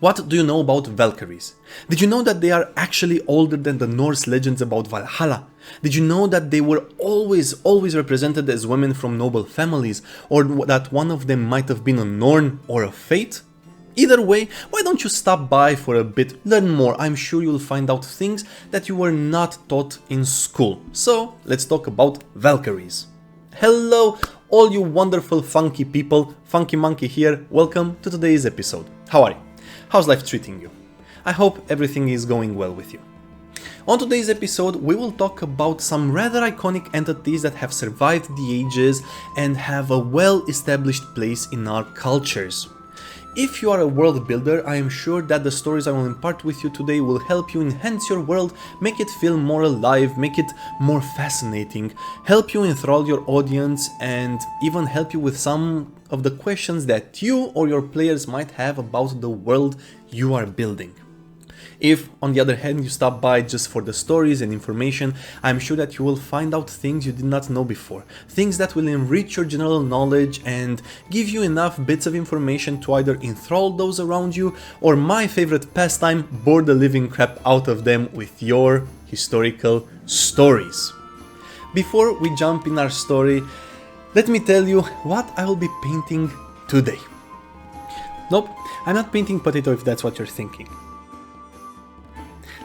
What do you know about Valkyries? Did you know that they are actually older than the Norse legends about Valhalla? Did you know that they were always represented as women from noble families, or that one of them might have been a Norn or a Fate? Either way, why don't you stop by for a bit, learn more. I'm sure you'll find out things that you were not taught in school. So, let's talk about Valkyries. Hello, all you wonderful funky people, Funky Monkey here, welcome to today's episode. How are you? How's life treating you? I hope everything is going well with you. On today's episode, we will talk about some rather iconic entities that have survived the ages and have a well-established place in our cultures. If you are a world builder, I am sure that the stories I will impart with you today will help you enhance your world, make it feel more alive, make it more fascinating, help you enthrall your audience, and even help you with some of the questions that you or your players might have about the world you are building. If, on the other hand, you stop by just for the stories and information, I'm sure that you will find out things you did not know before, things that will enrich your general knowledge and give you enough bits of information to either enthrall those around you, or my favorite pastime, bore the living crap out of them with your historical stories. Before we jump in our story, let me tell you what I will be painting today. Nope, I'm not painting potato if that's what you're thinking.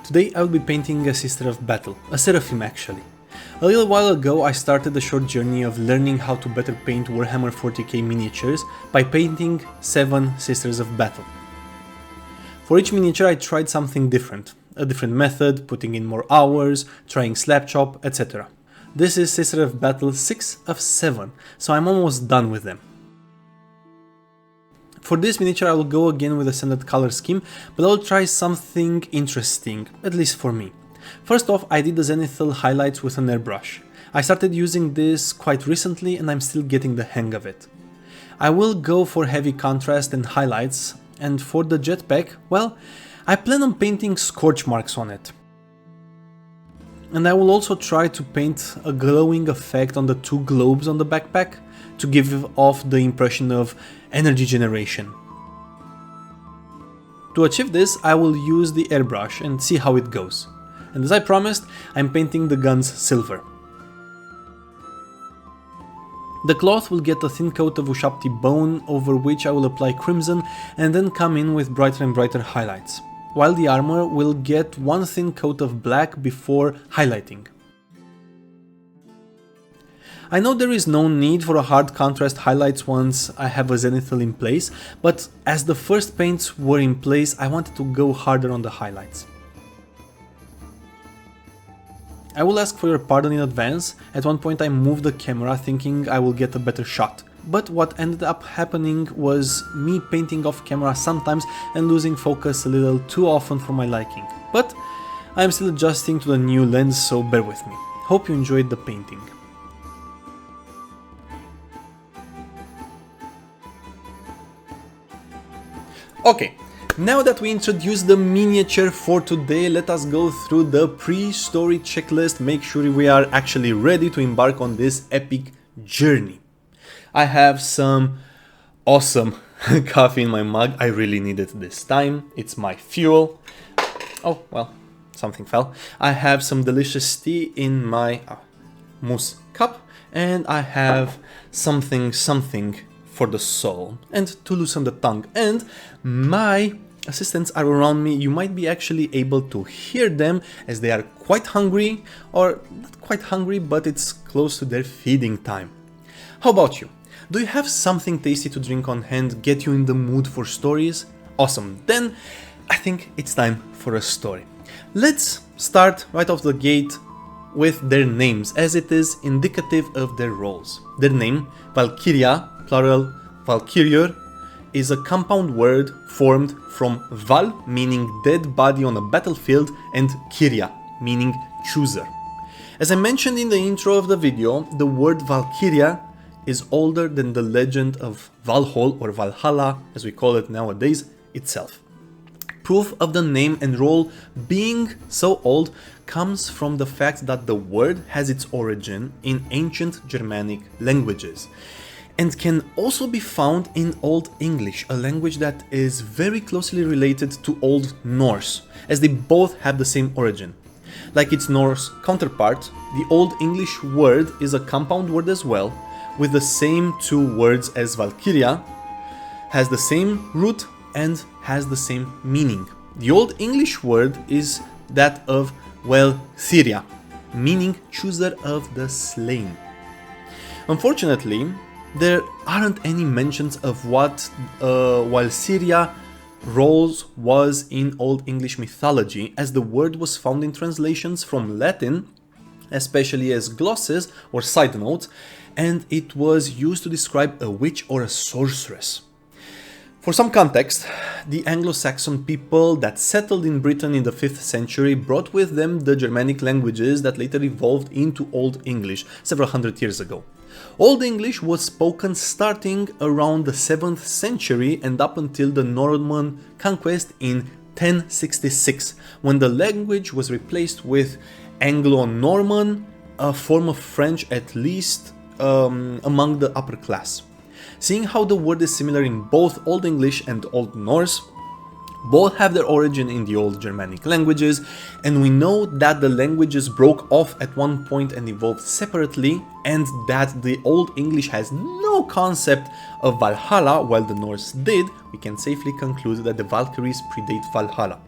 Today I will be painting a Sister of Battle, a Seraphim actually. A little while ago I started a short journey of learning how to better paint Warhammer 40k miniatures by painting 7 Sisters of Battle. For each miniature I tried something different, a different method, putting in more hours, trying slapchop, etc. This is Sister of Battle 6 of 7, so I'm almost done with them. For this miniature I will go again with a standard color scheme, but I will try something interesting, at least for me. First off, I did the zenithal highlights with an airbrush. I started using this quite recently and I'm still getting the hang of it. I will go for heavy contrast and highlights, and for the jetpack, well, I plan on painting scorch marks on it. And I will also try to paint a glowing effect on the 2 globes on the backpack to give off the impression of energy generation. To achieve this, I will use the airbrush and see how it goes. And as I promised, I'm painting the guns silver. The cloth will get a thin coat of Ushapti bone, over which I will apply crimson and then come in with brighter and brighter highlights, while the armor will get one thin coat of black before highlighting. I know there is no need for a hard contrast highlights once I have a zenithal in place, but as the first paints were in place, I wanted to go harder on the highlights. I will ask for your pardon in advance. At one point I moved the camera thinking I will get a better shot, but what ended up happening was me painting off camera sometimes and losing focus a little too often for my liking. But I am still adjusting to the new lens, so bear with me. Hope you enjoyed the painting. Okay, now that we introduced the miniature for today, let us go through the pre-story checklist, make sure we are actually ready to embark on this epic journey. I have some awesome coffee in my mug, I really need it this time, it's my fuel. Oh, well, something fell. I have some delicious tea in my mousse cup, and I have something for the soul and to loosen the tongue, and my assistants are around me. You might be actually able to hear them as they are quite hungry, or not quite hungry, but it's close to their feeding time. How about you? Do you have something tasty to drink on hand, get you in the mood for stories? Awesome, then I think it's time for a story. Let's start right off the gate with their names, as it is indicative of their roles. Their name, Valkyria, plural Valkyriur, is a compound word formed from Val, meaning dead body on a battlefield, and Kyria, meaning chooser. As I mentioned in the intro of the video, the word Valkyria is older than the legend of Valhall, or Valhalla as we call it nowadays, itself. Proof of the name and role being so old comes from the fact that the word has its origin in ancient Germanic languages. and can also be found in Old English, a language that is very closely related to Old Norse, as they both have the same origin. Like its Norse counterpart, the Old English word is a compound word as well, with the same two words as Valkyria, has the same root and has the same meaning. The Old English word is that of Valkyria, meaning chooser of the slain. Unfortunately, there aren't any mentions of what Valkyria roles was in Old English mythology, as the word was found in translations from Latin, especially as glosses or side notes, and it was used to describe a witch or a sorceress. For some context, the Anglo-Saxon people that settled in Britain in the 5th century brought with them the Germanic languages that later evolved into Old English several hundred years ago. Old English was spoken starting around the 7th century and up until the Norman conquest in 1066, when the language was replaced with Anglo-Norman, a form of French at least among the upper class. Seeing how the word is similar in both Old English and Old Norse, both have their origin in the Old Germanic languages, and we know that the languages broke off at one point and evolved separately, and that the Old English has no concept of Valhalla while the Norse did, we can safely conclude that the Valkyries predate Valhalla.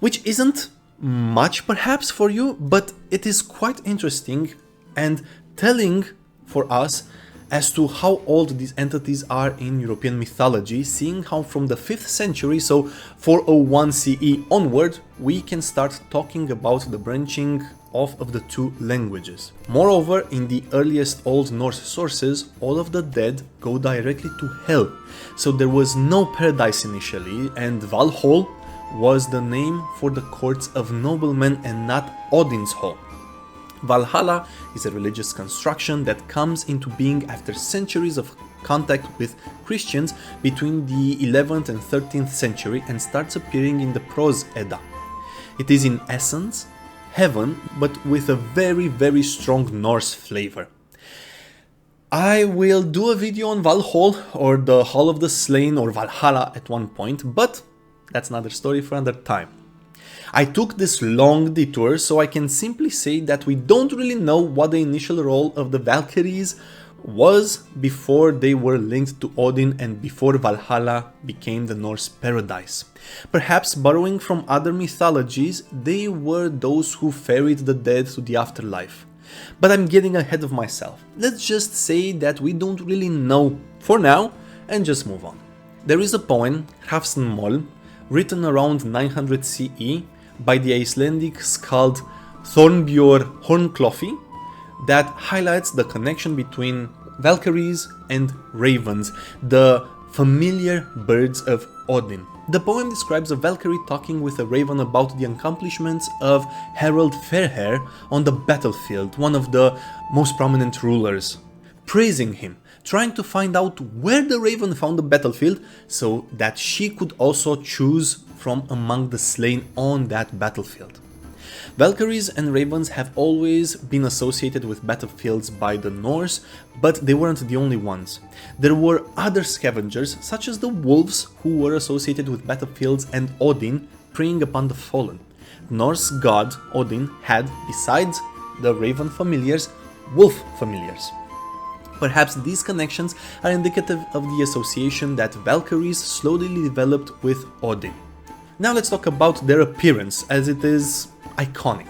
Which isn't much perhaps for you, but it is quite interesting and telling for us as to how old these entities are in European mythology, seeing how from the 5th century, so 401 CE onward, we can start talking about the branching off of the two languages. Moreover, in the earliest Old Norse sources, all of the dead go directly to hell, so there was no paradise initially, and Valhall was the name for the courts of noblemen and not Odin's hall. Valhalla is a religious construction that comes into being after centuries of contact with Christians between the 11th and 13th century and starts appearing in the Prose Edda. It is in essence heaven, but with a very strong Norse flavor. I will do a video on Valhall or the Hall of the Slain or Valhalla at one point, but that's another story for another time. I took this long detour so I can simply say that we don't really know what the initial role of the Valkyries was before they were linked to Odin and before Valhalla became the Norse paradise. Perhaps borrowing from other mythologies, they were those who ferried the dead to the afterlife. But I'm getting ahead of myself. Let's just say that we don't really know for now and just move on. There is a poem, Hrafnsmol, written around 900 CE by the Icelandic skald Thornbjörn Hornklofi that highlights the connection between Valkyries and ravens, the familiar birds of Odin. The poem describes a Valkyrie talking with a raven about the accomplishments of Harald Fairhair on the battlefield, one of the most prominent rulers, praising him, trying to find out where the raven found the battlefield so that she could also choose from among the slain on that battlefield. Valkyries and ravens have always been associated with battlefields by the Norse, but they weren't the only ones. There were other scavengers, such as the wolves, who were associated with battlefields and Odin, preying upon the fallen. Norse god Odin had, besides the raven familiars, wolf familiars. Perhaps these connections are indicative of the association that Valkyries slowly developed with Odin. Now let's talk about their appearance, as it is iconic.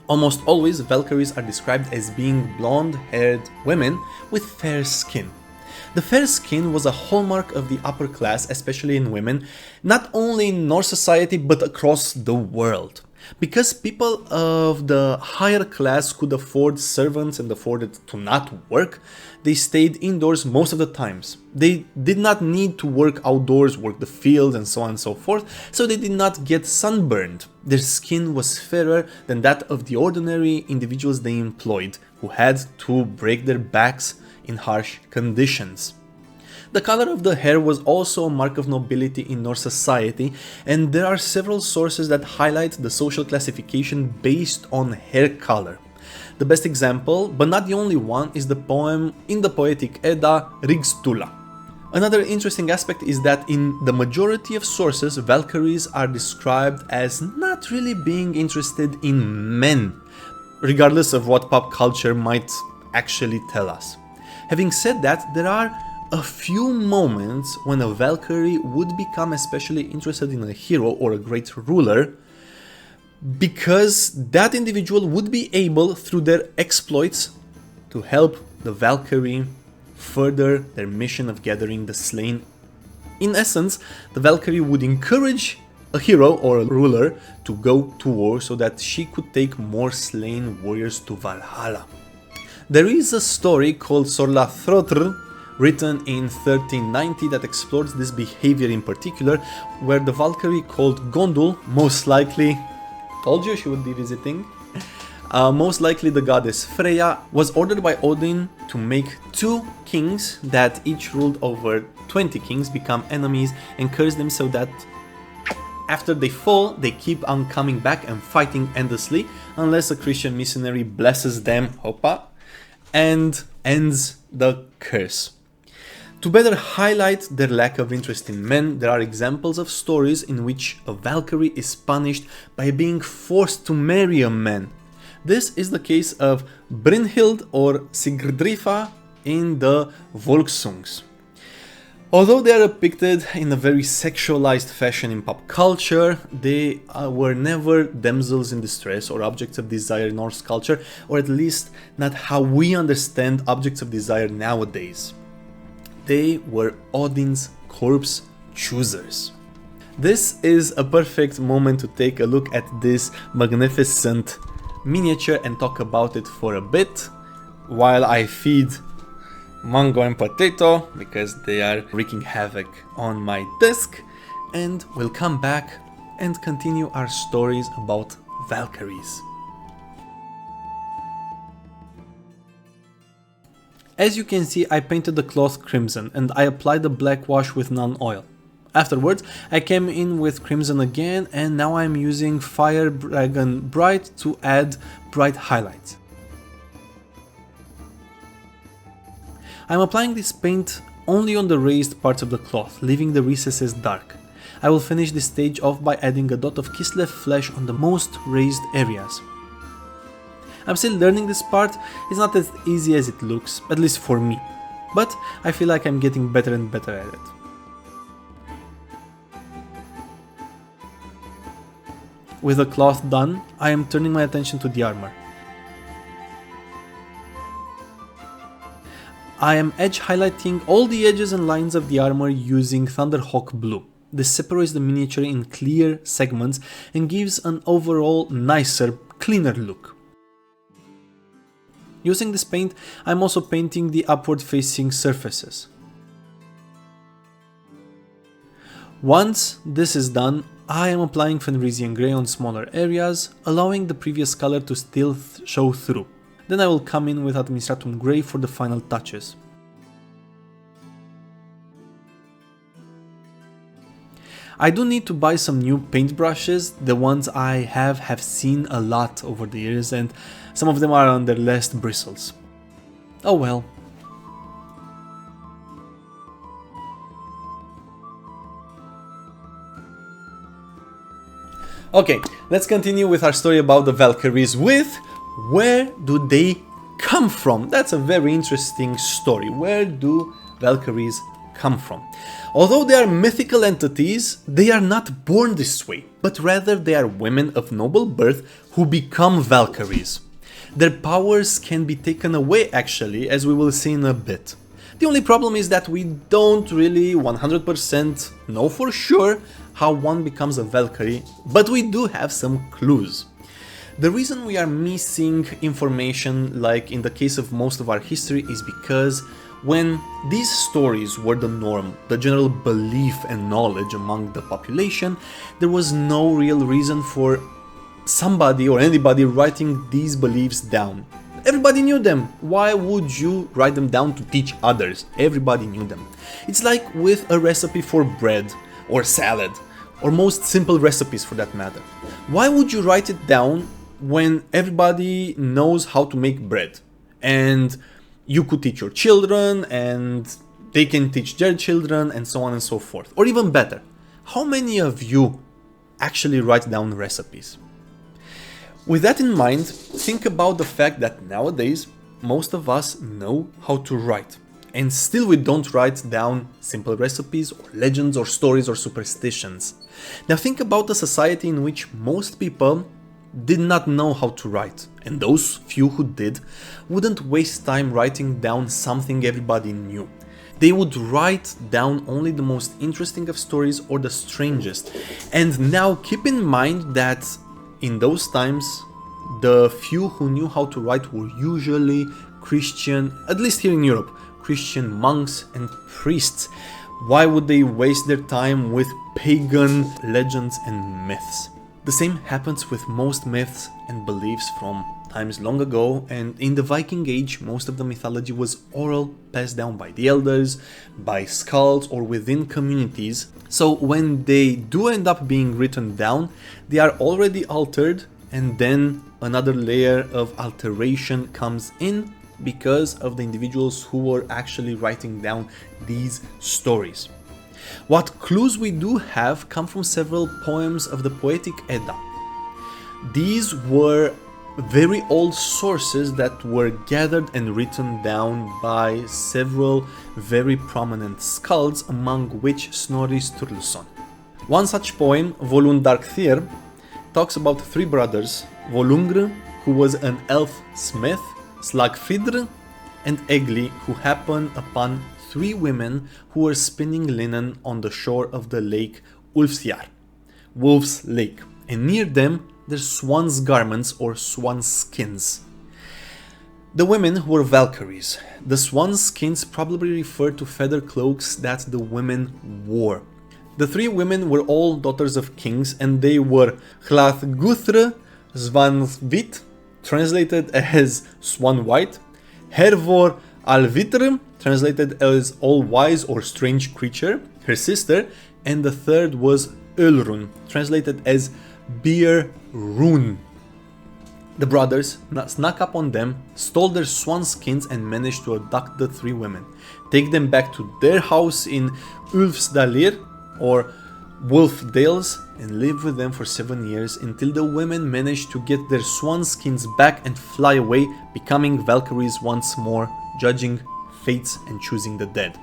Almost always Valkyries are described as being blonde-haired women with fair skin. The fair skin was a hallmark of the upper class, especially in women, not only in Norse society but across the world. Because people of the higher class could afford servants and afforded to not work, they stayed indoors most of the times. They did not need to work outdoors, work the field and so on and so forth, so they did not get sunburned. Their skin was fairer than that of the ordinary individuals they employed, who had to break their backs in harsh conditions. The color of the hair was also a mark of nobility in Norse society, and there are several sources that highlight the social classification based on hair color. The best example, but not the only one, is the poem in the Poetic Edda, Rigstula. Another interesting aspect is that in the majority of sources, Valkyries are described as not really being interested in men, regardless of what pop culture might actually tell us. Having said that, there are a few moments when a Valkyrie would become especially interested in a hero or a great ruler, because that individual would be able, through their exploits, to help the Valkyrie further their mission of gathering the slain. In essence, the Valkyrie would encourage a hero or a ruler to go to war so that she could take more slain warriors to Valhalla. There is a story called Lotr, written in 1390, that explores this behavior in particular, where the Valkyrie called Gondul, most likely, told you she would be visiting, most likely the goddess Freya, was ordered by Odin to make 2 kings that each ruled over 20 kings become enemies and curse them so that after they fall, they keep on coming back and fighting endlessly unless a Christian missionary blesses them, and ends the curse. To better highlight their lack of interest in men, there are examples of stories in which a Valkyrie is punished by being forced to marry a man. This is the case of Brynhild or Sigrdrifa in the Volksungs. Although they are depicted in a very sexualized fashion in pop culture, they were never damsels in distress or objects of desire in Norse culture, or at least not how we understand objects of desire nowadays. They were Odin's corpse choosers. This is a perfect moment to take a look at this magnificent miniature and talk about it for a bit while I feed Mango and Potato, because they are wreaking havoc on my desk, and we'll come back and continue our stories about Valkyries. As you can see, I painted the cloth crimson and I applied the black wash with non-oil. Afterwards, I came in with crimson again, and now I'm using Fire Dragon Bright to add bright highlights. I'm applying this paint only on the raised parts of the cloth, leaving the recesses dark. I will finish this stage off by adding a dot of Kislev flesh on the most raised areas. I'm still learning this part, it's not as easy as it looks, at least for me, but I feel like I'm getting better and better at it. With the cloth done, I am turning my attention to the armor. I am edge highlighting all the edges and lines of the armor using Thunderhawk Blue. This separates the miniature in clear segments and gives an overall nicer, cleaner look. Using this paint, I am also painting the upward facing surfaces. Once this is done, I am applying Fenrisian Grey on smaller areas, allowing the previous color to still show through. Then I will come in with Administratum Grey for the final touches. I do need to buy some new paintbrushes. The ones I have seen a lot over the years, and some of them are on their last bristles. Oh well. Okay, let's continue with our story about the Valkyries with where do they come from? That's a very interesting story. Where do Valkyries come from? Although they are mythical entities, they are not born this way, but rather they are women of noble birth who become Valkyries. Their powers can be taken away actually, as we will see in a bit. The only problem is that we don't really 100% know for sure how one becomes a Valkyrie, but we do have some clues. The reason we are missing information, like in the case of most of our history, is because when these stories were the norm, the general belief and knowledge among the population, there was no real reason for somebody or anybody writing these beliefs down. Everybody knew them. Why would you write them down to teach others? Everybody knew them. It's like with a recipe for bread or salad, or most simple recipes for that matter. Why would you write it down when everybody knows how to make bread, and you could teach your children and they can teach their children and so on and so forth. Or even better, how many of you actually write down recipes? With that in mind, think about the fact that nowadays most of us know how to write, and still we don't write down simple recipes or legends or stories or superstitions. Now think about a society in which most people did not know how to write, and those few who did wouldn't waste time writing down something everybody knew. They would write down only the most interesting of stories or the strangest. And now keep in mind that in those times, the few who knew how to write were usually Christian, at least here in Europe, Christian monks and priests. Why would they waste their time with pagan legends and myths? The same happens with most myths and beliefs from times long ago, and in the Viking Age most of the mythology was oral, passed down by the elders, by skulls or within communities. So when they do end up being written down, they are already altered, and then another layer of alteration comes in because of the individuals who were actually writing down these stories. What clues we do have come from several poems of the Poetic Edda. These were very old sources that were gathered and written down by several very prominent skalds, among which Snorri Sturluson. One such poem, Volundarkthir, talks about three brothers, Volungr, who was an elf smith, Slagfidr, and Egli, who happened upon three women who were spinning linen on the shore of the lake Ulfsjar, Wolf's Lake, and near them their swans' garments or swan skins. The women were Valkyries. The swan skins probably refer to feather cloaks that the women wore. The three women were all daughters of kings, and they were Hlathguthra Svanvit, translated as Swan White, Hervor Alvitr, translated as All Wise or Strange Creature, her sister, and the third was Ölrun, translated as Beer Rune. The brothers snuck up on them, stole their swan skins, and managed to abduct the three women, take them back to their house in Ulfsdalir or Wolfdales, and live with them for 7 years until the women managed to get their swan skins back and fly away, becoming Valkyries once more, judging fates and choosing the dead.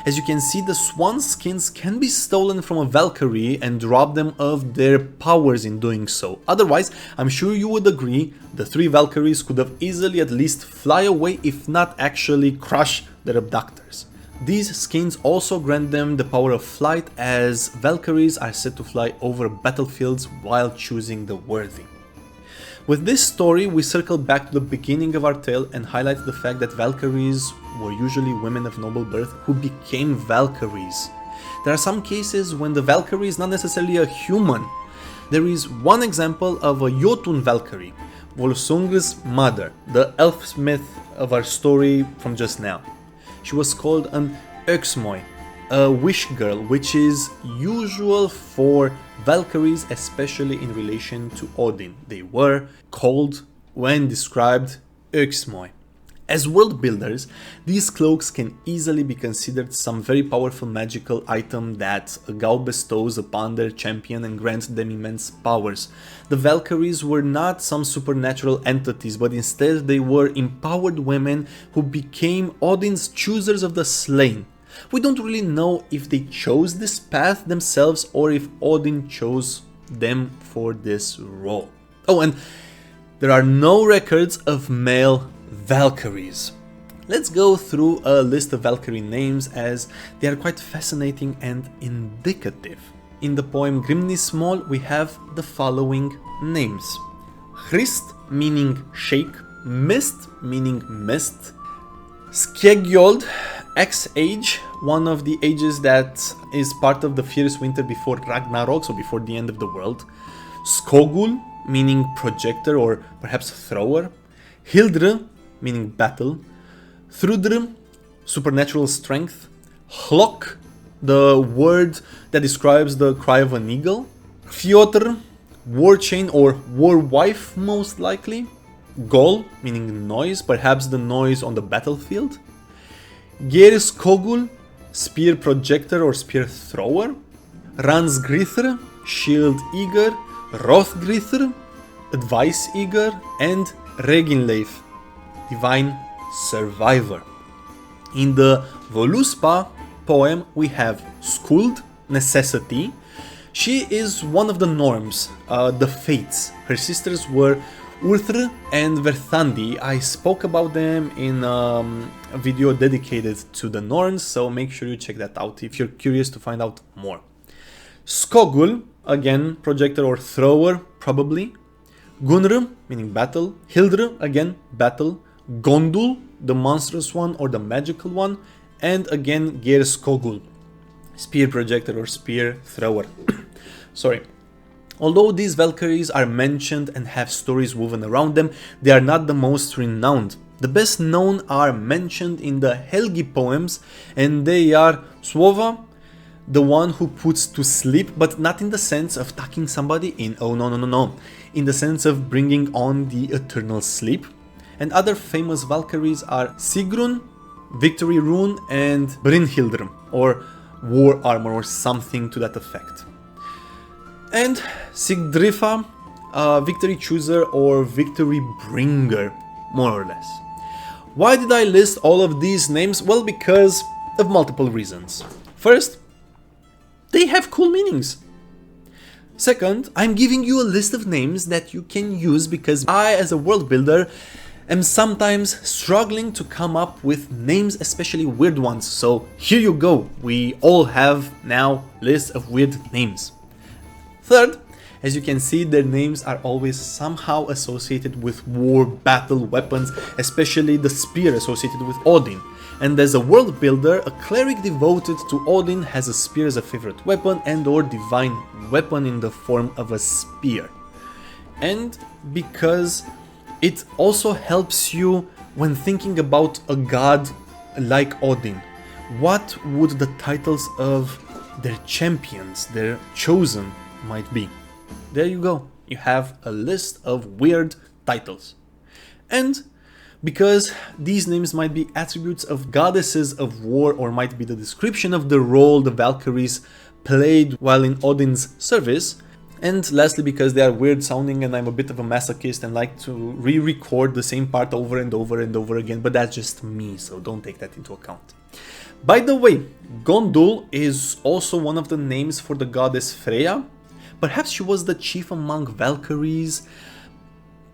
As you can see, the swan skins can be stolen from a Valkyrie and rob them of their powers in doing so. Otherwise, I'm sure you would agree, the three Valkyries could have easily at least fly away, if not actually crush their abductors. These skins also grant them the power of flight, as Valkyries are said to fly over battlefields while choosing the worthy. With this story, we circle back to the beginning of our tale and highlight the fact that Valkyries were usually women of noble birth who became Valkyries. There are some cases when the Valkyrie is not necessarily a human. There is one example of a Jotun Valkyrie, Volsungr's mother, the elf smith of our story from just now. She was called an Öxmoy, a wish girl, which is usual for Valkyries, especially in relation to Odin. They were called, when described, Öxmoy. As world builders, these cloaks can easily be considered some very powerful magical item that a god bestows upon their champion and grants them immense powers. The Valkyries were not some supernatural entities, but instead they were empowered women who became Odin's choosers of the slain. We don't really know if they chose this path themselves or if Odin chose them for this role. Oh, and there are no records of male Valkyries. Let's go through a list of Valkyrie names, as they are quite fascinating and indicative. In the poem Grimnismol we have the following names: Hrist, meaning shake, Mist, meaning mist, Skegjold, X-Age, one of the ages that is part of the fierce winter before Ragnarok, so before the end of the world, Skogul, meaning projector or perhaps thrower, Hildr, meaning battle, Thrudr, supernatural strength, Hlok, the word that describes the cry of an eagle, Fjotr, war chain or war wife most likely, gol meaning noise, perhaps the noise on the battlefield, Gerskogul, spear projector or spear thrower, Ransgrithr, shield eager, Rothgrithr, advice eager, and Reginleif, divine survivor. In the Voluspa poem we have Skuld, necessity. She is one of the norms, the fates. Her sisters were Urthr and Verthandi. I spoke about them in a video dedicated to the Norns, so make sure you check that out if you're curious to find out more. Skogul, again projector or thrower probably. Gunr, meaning battle. Hildr, again battle. Gondul, the monstrous one or the magical one. And again Gerskogul, spear projector or spear thrower. Sorry. Although these Valkyries are mentioned and have stories woven around them, they are not the most renowned. The best known are mentioned in the Helgi poems, and they are Svova, the one who puts to sleep, but not in the sense of tucking somebody in, oh no, in the sense of bringing on the eternal sleep. And other famous Valkyries are Sigrun, Victory Rune, and Brynhildr, or war armor or something to that effect. And Sigdrifa, victory chooser or victory bringer, more or less. Why did I list all of these names? Well, because of multiple reasons. First, they have cool meanings. Second, I'm giving you a list of names that you can use because I, as a world builder, am sometimes struggling to come up with names, especially weird ones. So here you go, we all have now lists of weird names. Third, as you can see, their names are always somehow associated with war battle weapons, especially the spear associated with Odin. And as a world builder, a cleric devoted to Odin has a spear as a favorite weapon and or divine weapon in the form of a spear. And because it also helps you when thinking about a god like Odin. What would the titles of their champions, their chosen, might be? There you go. You have a list of weird titles. And because these names might be attributes of goddesses of war or might be the description of the role the Valkyries played while in Odin's service, and lastly because they are weird sounding and I'm a bit of a masochist and like to re-record the same part over and over and over again, but that's just me, so don't take that into account. By the way, Gondul is also one of the names for the goddess Freya. Perhaps she was the chief among Valkyries.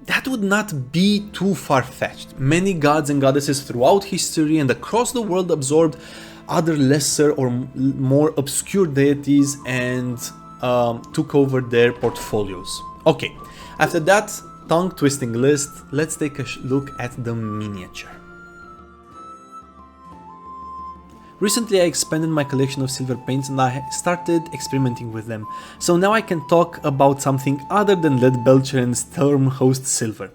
That would not be too far-fetched. Many gods and goddesses throughout history and across the world absorbed other lesser or more obscure deities and took over their portfolios. Okay, after that tongue-twisting list, let's take a look at the miniature. Recently I expanded my collection of silver paints and I started experimenting with them, so now I can talk about something other than Leadbelcher and Stormhost silver.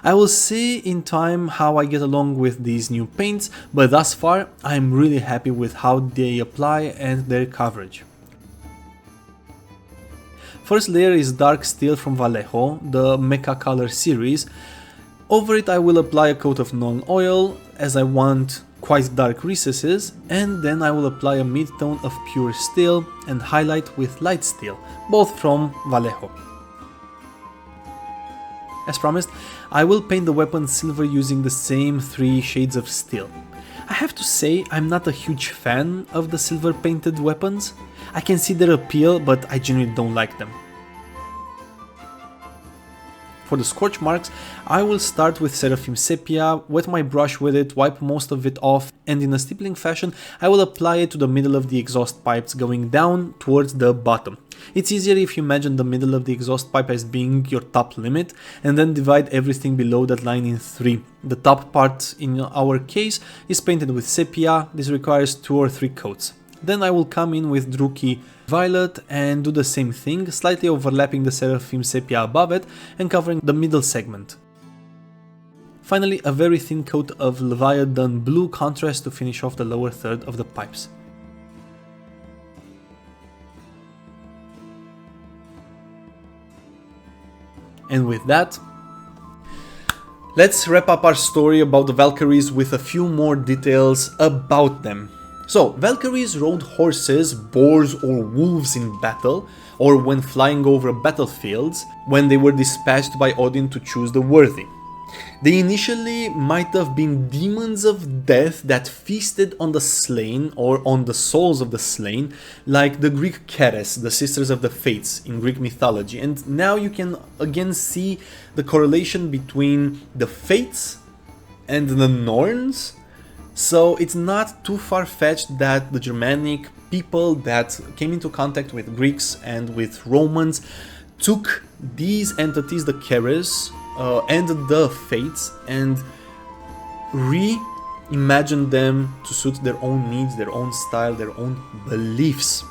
I will see in time how I get along with these new paints, but thus far I'm really happy with how they apply and their coverage. First layer is dark steel from Vallejo, the Mecha Color series. Over it I will apply a coat of non-oil as I want quite dark recesses, and then I will apply a mid-tone of pure steel and highlight with light steel, both from Vallejo. As promised, I will paint the weapon silver using the same 3 shades of steel. I have to say I'm not a huge fan of the silver painted weapons. I can see their appeal, but I genuinely don't like them. For the scorch marks, I will start with Seraphim Sepia, wet my brush with it, wipe most of it off, and in a stippling fashion I will apply it to the middle of the exhaust pipes going down towards the bottom. It's easier if you imagine the middle of the exhaust pipe as being your top limit and then divide everything below that line in 3. The top part in our case is painted with sepia. This requires 2 or 3 coats. Then I will come in with Druki Violet and do the same thing, slightly overlapping the Seraphim Sepia above it and covering the middle segment. Finally, a very thin coat of Leviathan Blue contrast to finish off the lower third of the pipes. And with that, let's wrap up our story about the Valkyries with a few more details about them. So, Valkyries rode horses, boars or wolves in battle, or when flying over battlefields, when they were dispatched by Odin to choose the worthy. They initially might have been demons of death that feasted on the slain or on the souls of the slain, like the Greek Keres, the Sisters of the Fates in Greek mythology. And now you can again see the correlation between the Fates and the Norns. So it's not too far-fetched that the Germanic people that came into contact with Greeks and with Romans took these entities, the Keres, and the Fates, and reimagined them to suit their own needs, their own style, their own beliefs.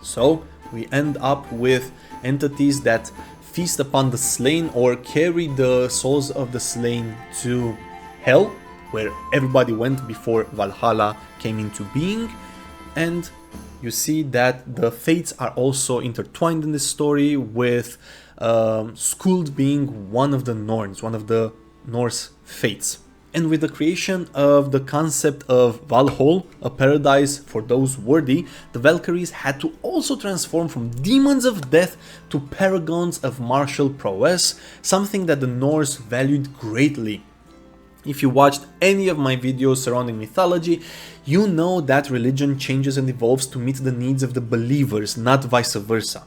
So we end up with entities that feast upon the slain or carry the souls of the slain to hell, where everybody went before Valhalla came into being. And you see that the Fates are also intertwined in this story, with Skuld being one of the Norns, one of the Norse Fates. And with the creation of the concept of Valhalla, a paradise for those worthy, the Valkyries had to also transform from demons of death to paragons of martial prowess, something that the Norse valued greatly. If you watched any of my videos surrounding mythology, you know that religion changes and evolves to meet the needs of the believers, not vice versa.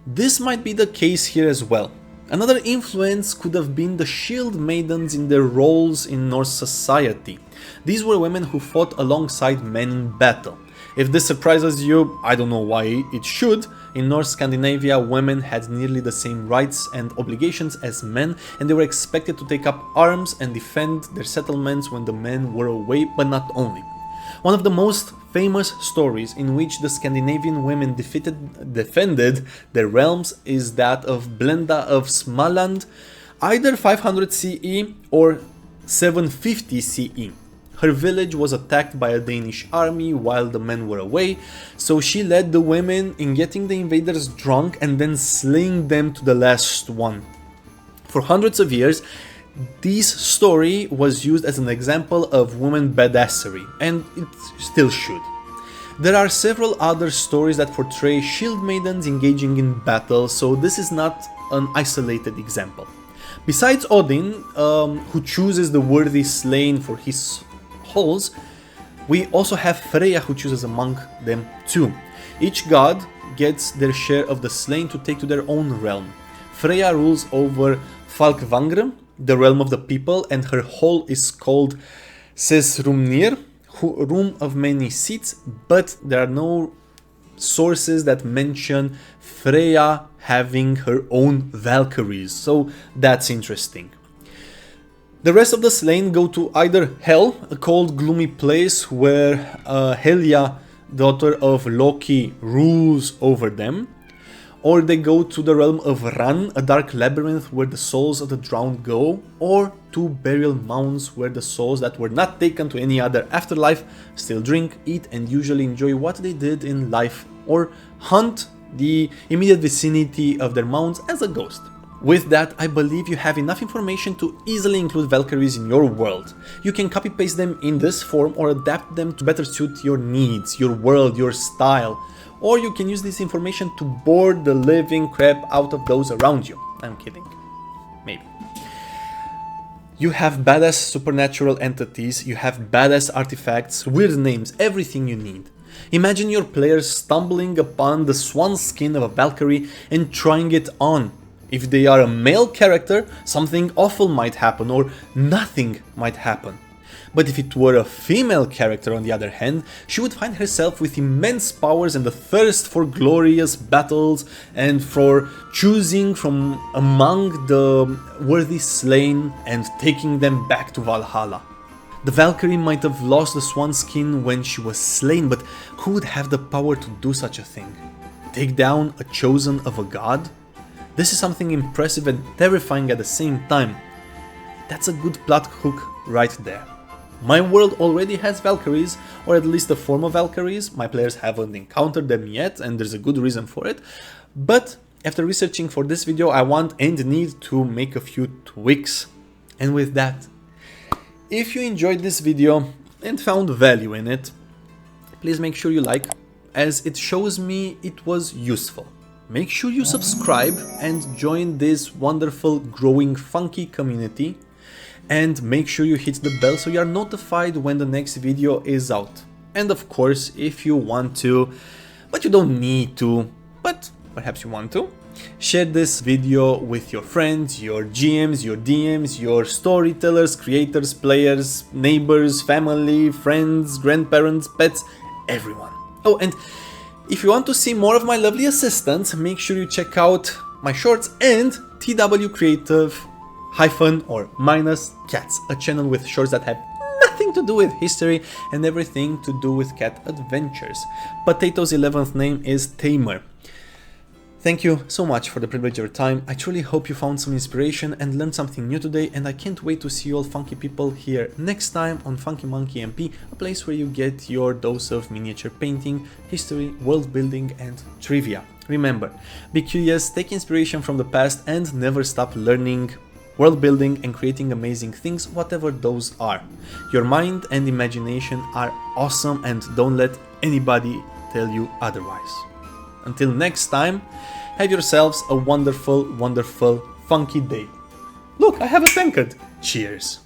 This might be the case here as well. Another influence could have been the shield maidens in their roles in Norse society. These were women who fought alongside men in battle. If this surprises you, I don't know why it should. In North Scandinavia, women had nearly the same rights and obligations as men, and they were expected to take up arms and defend their settlements when the men were away, but not only. One of the most famous stories in which the Scandinavian women defended their realms is that of Blenda of Smaland, either 500 CE or 750 CE. Her village was attacked by a Danish army while the men were away, so she led the women in getting the invaders drunk and then slaying them to the last one. For hundreds of years, this story was used as an example of women badassery, and it still should. There are several other stories that portray shield maidens engaging in battle, so this is not an isolated example. Besides Odin, who chooses the worthy slain for his halls, we also have Freya, who chooses among them too. Each god gets their share of the slain to take to their own realm. Freya rules over Falkvangr, the realm of the people, and her hall is called Sesrumnir, room of many seats, but there are no sources that mention Freya having her own Valkyries, so that's interesting. The rest of the slain go to either Hell, a cold gloomy place where Helja, daughter of Loki, rules over them, or they go to the realm of Ran, a dark labyrinth where the souls of the drowned go, or to burial mounds where the souls that were not taken to any other afterlife still drink, eat, and usually enjoy what they did in life, or hunt the immediate vicinity of their mounds as a ghost. With that, I believe you have enough information to easily include Valkyries in your world. You can copy-paste them in this form or adapt them to better suit your needs, your world, your style. Or you can use this information to bore the living crap out of those around you. I'm kidding. Maybe. You have badass supernatural entities, you have badass artifacts, weird names, everything you need. Imagine your players stumbling upon the swan skin of a Valkyrie and trying it on. If they are a male character, something awful might happen or nothing might happen. But if it were a female character, on the other hand, she would find herself with immense powers and a thirst for glorious battles and for choosing from among the worthy slain and taking them back to Valhalla. The Valkyrie might have lost the swan skin when she was slain, but who would have the power to do such a thing? Take down a chosen of a god? This is something impressive and terrifying at the same time. That's a good plot hook right there. My world already has Valkyries, or at least a form of Valkyries. My players haven't encountered them yet, and there's a good reason for it. But After researching for this video, I want and need to make a few tweaks. And with that, if you enjoyed this video and found value in it, please make sure you like, as it shows me it was useful. Make sure you subscribe and join this wonderful, growing, funky community. And make sure you hit the bell so you are notified when the next video is out. And of course, if you want to, but you don't need to, but perhaps you want to, share this video with your friends, your GMs, your DMs, your storytellers, creators, players, neighbors, family, friends, grandparents, pets, everyone. Oh, and if you want to see more of my lovely assistants, make sure you check out my shorts and TW Creative - Cats, a channel with shorts that have nothing to do with history and everything to do with cat adventures. Potato's 11th name is Tamer. Thank you so much for the privilege of your time. I truly hope you found some inspiration and learned something new today, and I can't wait to see you all funky people here next time on Funky Monkey MP, a place where you get your dose of miniature painting, history, world building and trivia. Remember, be curious, take inspiration from the past and never stop learning, world building and creating amazing things, whatever those are. Your mind and imagination are awesome and don't let anybody tell you otherwise. Until next time, have yourselves a wonderful, wonderful, funky day. Look, I have a tankard. Cheers.